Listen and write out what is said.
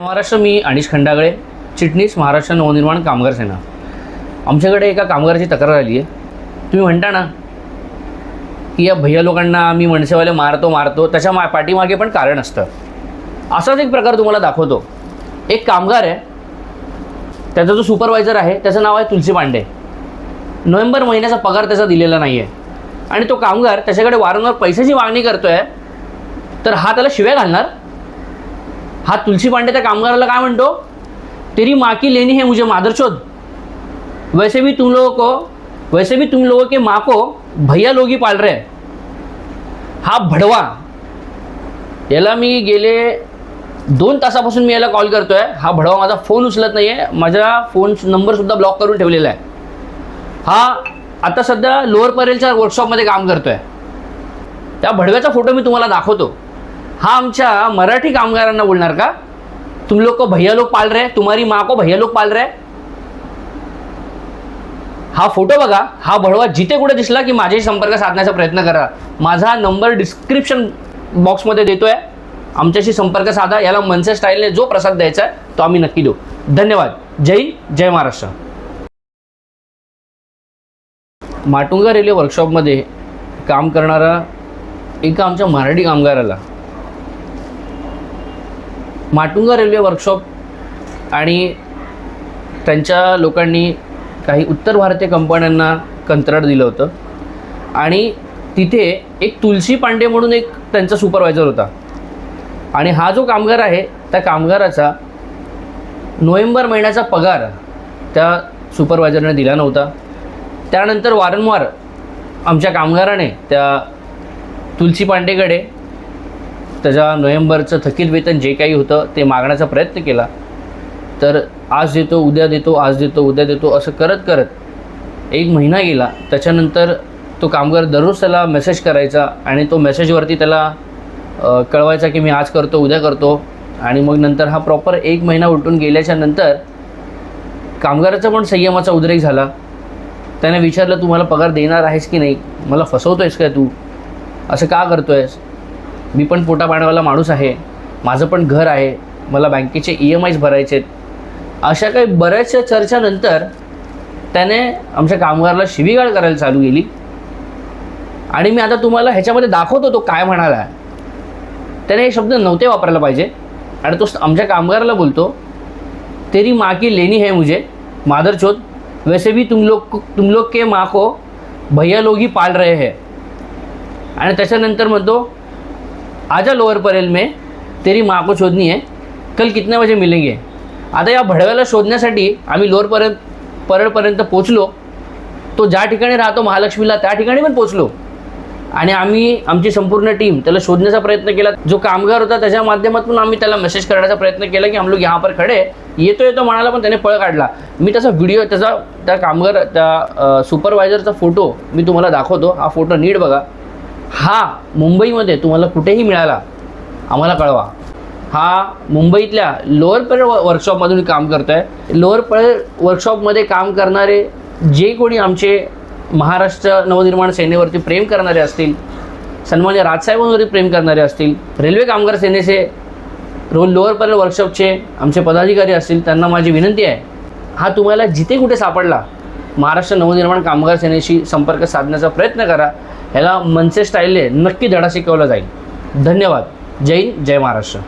महाराष्ट्र, मी अनिश खंडागळे, चिटणीस महाराष्ट्र नवनिर्माण कामगार सेना। आमच्याकडे एका कामगाराची तक्रार आली आहे। तुम्ही म्हणता ना की या भैया लोकांना आम्ही मनसेवाले मारतो, त्याच्या पाठीमागे पण कारण असतं। असाच एक प्रकार तुम्हाला दाखवतो। एक कामगार आहे, त्याचा जो सुपरवायझर आहे त्याचं नाव आहे तुलसी पांडे। नोव्हेंबर महिन्याचा पगार त्याचा दिलेला नाही आहे आणि तो कामगार त्याच्याकडे वारंवार पैशाची मागणी करतोय, तर हा त्याला शिव्या घालणार। हा तुलसी पांडे त्या कामगाराला काय म्हणतो, तेरी माँ की लेनी है मुझे मादरचोद, वैसे भी तुम लोगों के माँ को भैया लोग ही पाल रहे हैं। हा भडवा, याला मी गेले 2 तासापासून मी याला कॉल करतोय। हा भडवा माझा फोन उचलत नाही आहे, माझा फोन नंबर सुद्धा ब्लॉक करून ठेवलेला आहे। हा आता सध्या लोअर परेलच्या वर्कशॉपमध्ये काम करतोय। त्या भडव्याचा फोटो मी तुम्हाला दाखवतो। हा आमच्या मराठी कामगारांना बोलणार का, तुम लोग को भैया लोग पाल रहे, तुम्हारी माँ को भैया लोग पाल रहे। हा फोटो बघा। हा भडवा जिथे कुठे दिसला की माझ्याशी संपर्क साधण्याचा प्रयत्न करा। माझा नंबर डिस्क्रिप्शन बॉक्समध्ये देतोय, आमच्याशी संपर्क साधा। याला मनसे स्टाईलने जो प्रसाद द्यायचा आहे तो आम्ही नक्की देऊ। धन्यवाद। जय हिंद, जय महाराष्ट्र। माटुंगा रेल्वे वर्कशॉपमध्ये काम करणारा एका आमच्या मराठी कामगाराला माटुंगा रेल्वे वर्कशॉप आणि त्यांच्या लोकांनी काही उत्तर भारतीय कंपन्यांना कंत्राट दिलं होतं आणि तिथे एक तुलसी पांडे म्हणून एक त्यांचा सुपरवायझर होता आणि हा जो कामगार आहे त्या कामगाराचा नोव्हेंबर महिन्याचा पगार त्या सुपरवायझरने दिला नव्हता। त्यानंतर वारंवार आमच्या कामगाराने त्या तुलसी पांडेकडे त्याच्या नोव्हेंबरचं थकीत वेतन जे काही होतं ते मागण्याचा प्रयत्न केला, तर आज देतो उद्या देतो, आज देतो उद्या देतो असं करत करत 1 महिना गेला। त्याच्यानंतर तो कामगार दररोज त्याला मेसेज करायचा आणि तो मेसेजवरती त्याला कळवायचा की मी आज करतो उद्या करतो। आणि मग नंतर हा प्रॉपर 1 महिना उलटून गेल्याच्या नंतर कामगाराचा पण संयमाचा उद्रेक झाला। त्याने विचारलं, तू मला पगार देणार आहेस की नाही, मला फसवतोयस काय तू, असं का करतोयस, मी पण पोटा पाण्यावाला माणूस आहे, माझं पण घर आहे, मला बँकेचे EMIs भरायचे आहेत। अशा काही बऱ्याचशा चर्चानंतर त्याने आमच्या कामगाराला शिवीगाळ करायला चालू केली आणि मी आता तुम्हाला ह्याच्यामध्ये दाखवतो तो काय म्हणाला। त्याने हे शब्द नव्हते वापरायला पाहिजे आणि तो आमच्या कामगाराला बोलतो, तेरी माँ की लेनी है मुझे मादरचोद, वैसे भी तुम लोग के माँ को भैया लोग ही पाल रहे हैं। आणि त्याच्यानंतर म्हणतो, आजा लोअर परेल में तेरी माँ को शोधनी है, कल कितने बजे मिलेंगे। आता या भडव्याला शोधण्यासाठी आम्ही लोअर परेलपर्यंत पोचलो। तो ज्या ठिकाणी राहतो महालक्ष्मीला त्या ठिकाणी पण पोचलो आणि आमची संपूर्ण टीम त्याला शोधण्याचा प्रयत्न केला। जो कामगार होता त्याच्या माध्यमातून आम्ही त्याला मेसेज करण्याचा प्रयत्न केला की हम लोग यहाँ पर खडे, येतो म्हणाला, पण त्याने पळ काढला। मी त्याचा व्हिडिओ, त्या सुपरवायझरचा फोटो मी तुम्हाला दाखवतो। हा फोटो नीट बघा। हा मुंबईमध्ये तुम्हाला कुठेही मिळाला आम्हाला कळवा। हा मुंबईतल्या लोअर परेल वर्कशॉपमधून काम करतो आहे। लोअर परेल वर्कशॉपमध्ये काम करणारे जे कोणी आमचे महाराष्ट्र नवनिर्माण सेनेवरती प्रेम करणारे असतील, सन्मान्य राजसाहेबांवरती प्रेम करणारे असतील, रेल्वे कामगार सेनेचे लोअर परेल वर्कशॉपचे आमचे पदाधिकारी असतील, त्यांना माझी विनंती आहे, हा तुम्हाला जिथे कुठे सापडला महाराष्ट्र नवनिर्माण कामगार सेनेशी संपर्क साधण्याचा प्रयत्न करा। ह्याला मनसे स्टाईलने नक्की धडा शिकवला जाईल। धन्यवाद। जय हिंद, जय महाराष्ट्र।